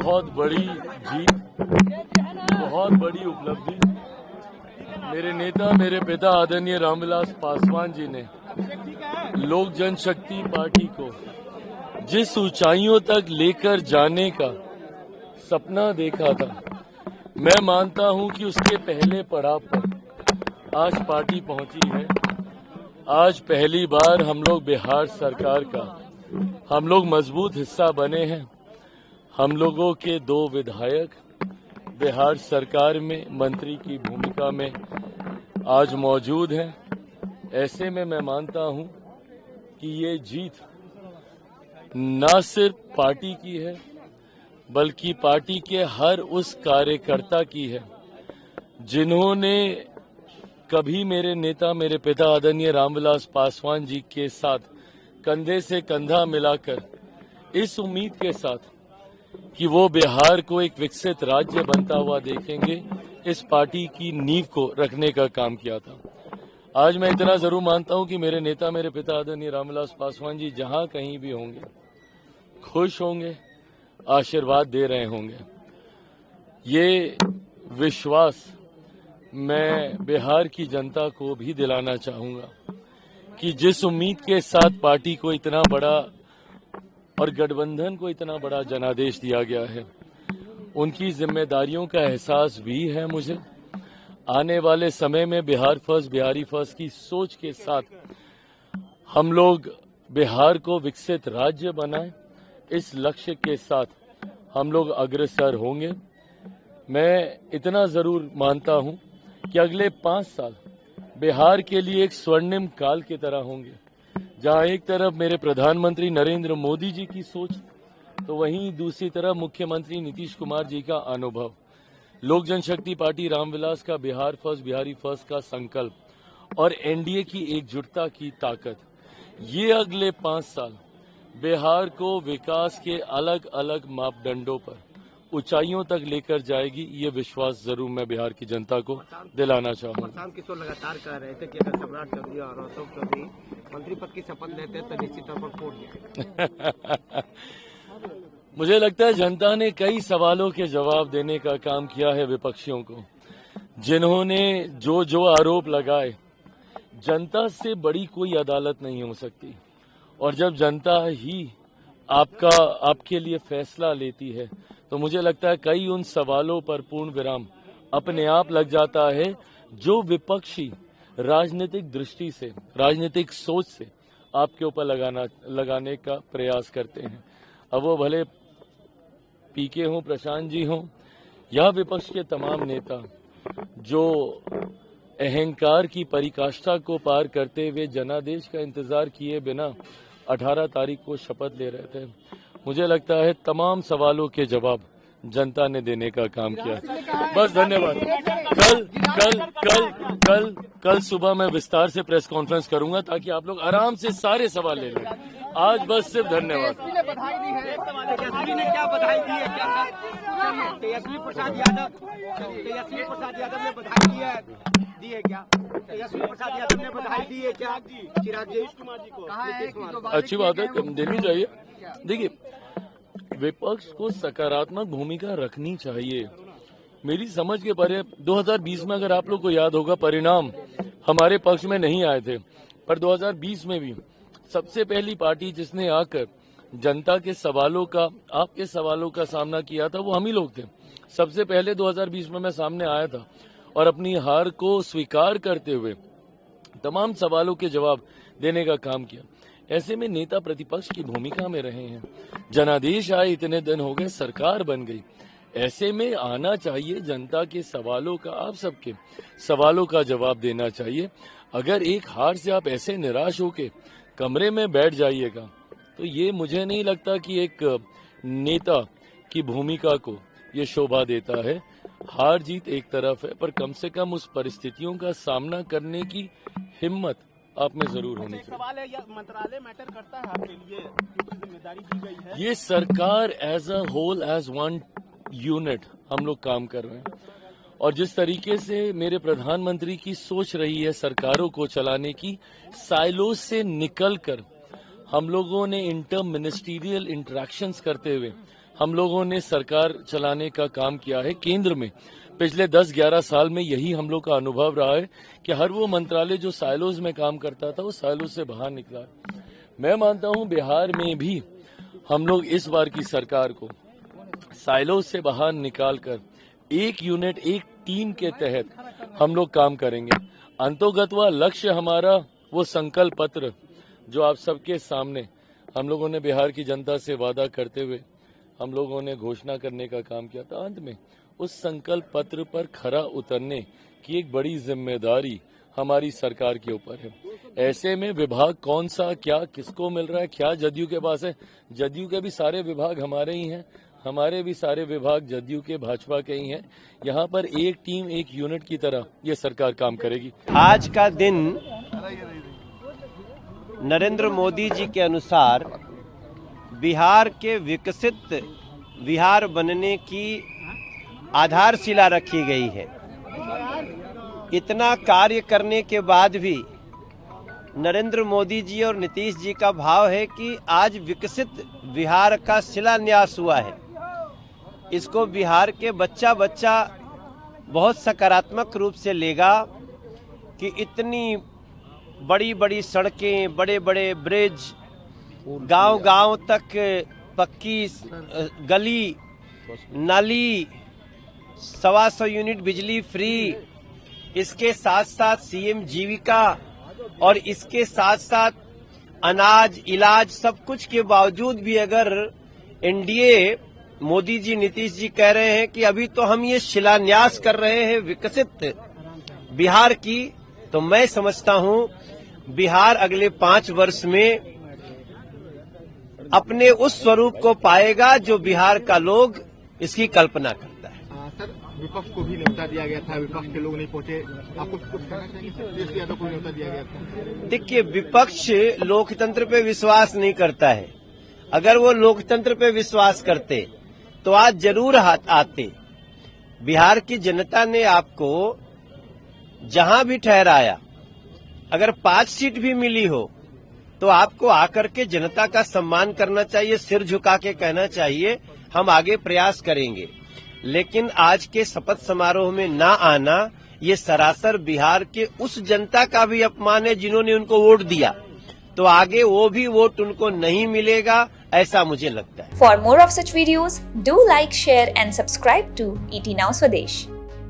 बहुत बड़ी जीत, बहुत बड़ी उपलब्धि मेरे नेता, मेरे पिता आदरणीय रामविलास पासवान जी ने लोक जनशक्ति पार्टी को जिस ऊंचाइयों तक लेकर जाने का सपना देखा था, मैं मानता हूं कि उसके पहले पड़ाव पर आज पार्टी पहुंची है। आज पहली बार हम लोग बिहार सरकार का हम लोग मजबूत हिस्सा बने हैं। हम लोगों के 2 विधायक बिहार सरकार में मंत्री की भूमिका में आज मौजूद हैं। ऐसे में मैं मानता हूं कि ये जीत न सिर्फ पार्टी की है, बल्कि पार्टी के हर उस कार्यकर्ता की है जिन्होंने कभी मेरे नेता, मेरे पिता आदरणीय रामविलास पासवान जी के साथ कंधे से कंधा मिलाकर इस उम्मीद के साथ कि वो बिहार को एक विकसित राज्य बनता हुआ देखेंगे, इस पार्टी की नींव को रखने का काम किया था। आज मैं इतना जरूर मानता हूं कि मेरे नेता, मेरे पिता आदरणीय रामविलास पासवान जी जहां कहीं भी होंगे, खुश होंगे, आशीर्वाद दे रहे होंगे। ये विश्वास मैं बिहार की जनता को भी दिलाना चाहूंगा कि जिस उम्मीद के साथ पार्टी को इतना बड़ा और गठबंधन को इतना बड़ा जनादेश दिया गया है, उनकी जिम्मेदारियों का एहसास भी है मुझे। आने वाले समय में बिहार फर्स्ट, बिहारी फर्स्ट की सोच के साथ हम लोग बिहार को विकसित राज्य बनाएं, इस लक्ष्य के साथ हम लोग अग्रसर होंगे। मैं इतना जरूर मानता हूं कि अगले 5 साल बिहार के लिए एक स्वर्णिम काल की तरह होंगे, जहां एक तरफ मेरे प्रधानमंत्री नरेंद्र मोदी जी की सोच, तो वहीं दूसरी तरफ मुख्यमंत्री नीतीश कुमार जी का अनुभव, लोक जनशक्ति पार्टी रामविलास का बिहार फर्स्ट, बिहारी फर्स्ट का संकल्प और एनडीए की एकजुटता की ताकत, ये अगले 5 साल बिहार को विकास के अलग अलग मापदंडों पर ऊंचाइयों तक लेकर जाएगी। ये विश्वास जरूर मैं बिहार की जनता को दिलाना चाहूंगा। प्रशांत किशोर लगातार कह रहे थे कि अगर सम्राट चौधरी और अशोक चौधरी मंत्री पद की शपथ लेते हैं तो निश्चित तौर पर फूट जाएगा। मुझे लगता है जनता ने कई सवालों के जवाब देने का काम किया है विपक्षियों को, जिन्होंने जो आरोप लगाए। जनता से बड़ी कोई अदालत नहीं हो सकती, और जब जनता ही आपके लिए फैसला लेती है, तो मुझे लगता है कई उन सवालों पर पूर्ण विराम अपने आप लग जाता है जो विपक्षी राजनीतिक दृष्टि से, राजनीतिक सोच से आपके ऊपर लगाने का प्रयास करते हैं। अब वो भले पीके हों, प्रशांत जी हों, या विपक्ष के तमाम नेता जो अहंकार की पराकाष्ठा को पार करते हुए जनादेश का इंतजार किए बिना 18 तारीख को शपथ ले रहे थे। मुझे लगता है तमाम सवालों के जवाब जनता ने देने का काम किया। बस धन्यवाद। कल सुबह मैं विस्तार से प्रेस कॉन्फ्रेंस करूंगा ताकि आप लोग आराम से सारे सवाल ले लें। आज बस सिर्फ धन्यवाद। तेजस्वी ने क्या बधाई दी है? क्या तेजस्वी प्रसाद यादव ने बधाई दी है क्या? तेजस्वी प्रसाद यादव ने बधाई दी है क्या चिराग कुमार जी को? अच्छी बात है, देनी चाहिए। देखिए, विपक्ष को सकारात्मक भूमिका रखनी चाहिए। मेरी समझ के परे 2020 में अगर आप लोग को याद होगा, परिणाम हमारे पक्ष में नहीं आए थे, पर 2020 में भी सबसे पहली पार्टी जिसने आकर जनता के सवालों का, आपके सवालों का सामना किया था, वो हम ही लोग थे। सबसे पहले 2020 में मैं सामने आया था और अपनी हार को स्वीकार करते हुए तमाम सवालों के जवाब देने का काम किया। ऐसे में नेता प्रतिपक्ष की भूमिका में रहे हैं। जनादेश आए, इतने दिन हो गए, सरकार बन गई। ऐसे में आना चाहिए, जनता के सवालों का, आप सबके सवालों का जवाब देना चाहिए। अगर एक हार से आप ऐसे निराश होके कमरे में बैठ जाइएगा, तो ये मुझे नहीं लगता कि एक नेता की भूमिका को ये शोभा देता है। हार जीत एक तरफ है, पर कम से कम उस परिस्थितियों का सामना करने की हिम्मत आप में जरूर होनी चाहिए। सवाल है, या मंत्रालय मैटर करता है आपके लिए, क्योंकि जिम्मेदारी दी गई है? ये सरकार as a whole, as one unit हम लोग काम कर रहे हैं, और जिस तरीके से मेरे प्रधानमंत्री की सोच रही है सरकारों को चलाने की, साइलो से निकलकर हम लोगों ने इंटर मिनिस्ट्रियल इंटरेक्शंस करते हुए हम लोगों ने सरकार चलाने का काम किया है। केंद्र में पिछले 10-11 साल में यही हम लोग का अनुभव रहा है कि हर वो मंत्रालय जो साइलोज में काम करता था वो साइलोज से बाहर निकला। मैं मानता हूं बिहार में भी हम लोग इस बार की सरकार को साइलोज से बाहर निकालकर एक यूनिट, एक टीम के तहत हम लोग काम करेंगे। अंतोगत्वा लक्ष्य हमारा वो संकल्प पत्र जो आप सबके सामने हम लोगों ने बिहार की जनता से वादा करते हुए हम लोगों ने घोषणा करने का काम किया था। अंत में उस संकल्प पत्र पर खरा उतरने की एक बड़ी जिम्मेदारी हमारी सरकार के ऊपर है। ऐसे में विभाग कौन सा, क्या किसको मिल रहा है, क्या जदयू के पास है? जदयू के भी सारे विभाग हमारे ही हैं, हमारे भी सारे विभाग जदयू के, भाजपा के ही हैं। यहाँ पर एक टीम, एक यूनिट की तरह ये सरकार काम करेगी। आज का दिन नरेंद्र मोदी जी के अनुसार बिहार के विकसित बिहार बनने की आधारशिला रखी गई है। इतना कार्य करने के बाद भी नरेंद्र मोदी जी और नीतीश जी का भाव है कि आज विकसित बिहार का शिलान्यास हुआ है। इसको बिहार के बच्चा बच्चा बहुत सकारात्मक रूप से लेगा कि इतनी बड़ी बड़ी सड़कें, बड़े बड़े ब्रिज, गांव-गांव तक पक्की गली, नाली, 125 यूनिट बिजली फ्री, इसके साथ साथ सीएम जीविका और इसके साथ साथ अनाज, इलाज, सब कुछ के बावजूद भी अगर एनडीए मोदी जी, नीतीश जी कह रहे हैं कि अभी तो हम ये शिलान्यास कर रहे हैं विकसित बिहार की, तो मैं समझता हूं बिहार अगले 5 वर्ष में अपने उस स्वरूप को पाएगा जो बिहार का लोग इसकी कल्पना करता है। सर, विपक्ष को भी न्योता दिया गया था, विपक्ष के लोग नहीं पहुंचे, आपको कुछ कहना चाहिए? तेजस्वी यादव को न्योता दिया गया था। देखिए, विपक्ष लोकतंत्र पे विश्वास नहीं करता है। अगर वो लोकतंत्र पे विश्वास करते तो आज जरूर आते। बिहार की जनता ने आपको जहां भी ठहराया, अगर 5 सीट भी मिली हो तो आपको आकर के जनता का सम्मान करना चाहिए, सिर झुका के कहना चाहिए हम आगे प्रयास करेंगे। लेकिन आज के शपथ समारोह में ना आना ये सरासर बिहार के उस जनता का भी अपमान है जिन्होंने उनको वोट दिया, तो आगे वो भी वोट उनको नहीं मिलेगा, ऐसा मुझे लगता है। For more of such videos, do like, share and subscribe to ET Now Swadesh.